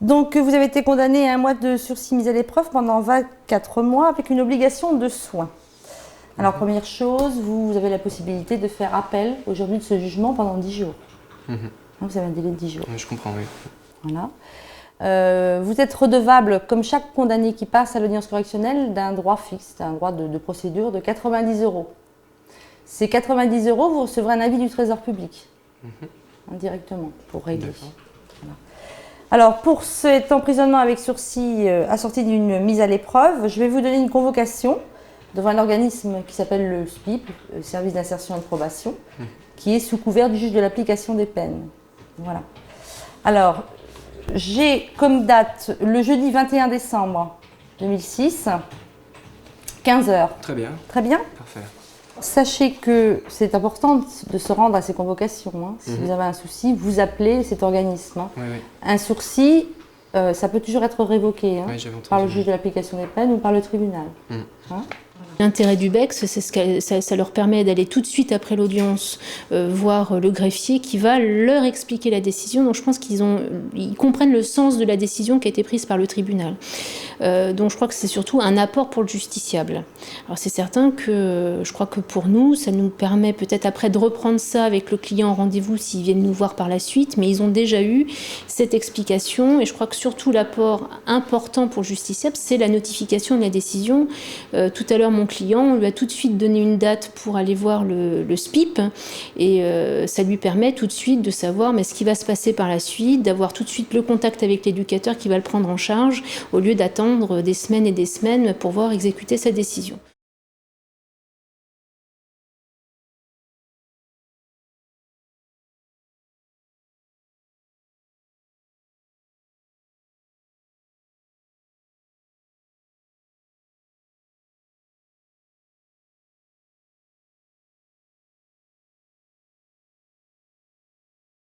Donc vous avez été condamné à 1 mois de sursis mis à l'épreuve pendant 24 mois avec une obligation de soins. Alors première chose, vous avez la possibilité de faire appel aujourd'hui de ce jugement pendant 10 jours. Vous avez un délai de 10 jours. Je comprends, oui. Voilà. Vous êtes redevable, comme chaque condamné qui passe à l'audience correctionnelle, d'un droit fixe, d'un droit de procédure de 90 €. Ces 90 €, vous recevrez un avis du Trésor public, indirectement, pour régler. Voilà. Alors, pour cet emprisonnement avec sursis assorti d'une mise à l'épreuve, je vais vous donner une convocation devant un organisme qui s'appelle le SPIP, le Service d'insertion et de probation, qui est sous couvert du juge de l'application des peines. Voilà. Alors, j'ai comme date le jeudi 21 décembre 2006, 15 h. Très bien. Très bien. Parfait. Sachez que c'est important de se rendre à ces convocations. Hein. Si vous avez un souci, vous appelez cet organisme. Hein. Oui. Un sursis, ça peut toujours être révoqué par le juge de l'application des peines ou par le tribunal. Hein. L'intérêt du BEX, c'est ça leur permet d'aller tout de suite après l'audience voir le greffier qui va leur expliquer la décision. Donc je pense ils comprennent le sens de la décision qui a été prise par le tribunal. Donc je crois que c'est surtout un apport pour le justiciable. Alors c'est certain que je crois que pour nous, ça nous permet peut-être après de reprendre ça avec le client en rendez-vous s'ils viennent nous voir par la suite, mais ils ont déjà eu cette explication et je crois que surtout l'apport important pour le justiciable, c'est la notification de la décision. Tout à l'heure, mon client, on lui a tout de suite donné une date pour aller voir le SPIP et ça lui permet tout de suite de savoir ce qui va se passer par la suite, d'avoir tout de suite le contact avec l'éducateur qui va le prendre en charge au lieu d'attendre des semaines et des semaines pour voir exécuter sa décision.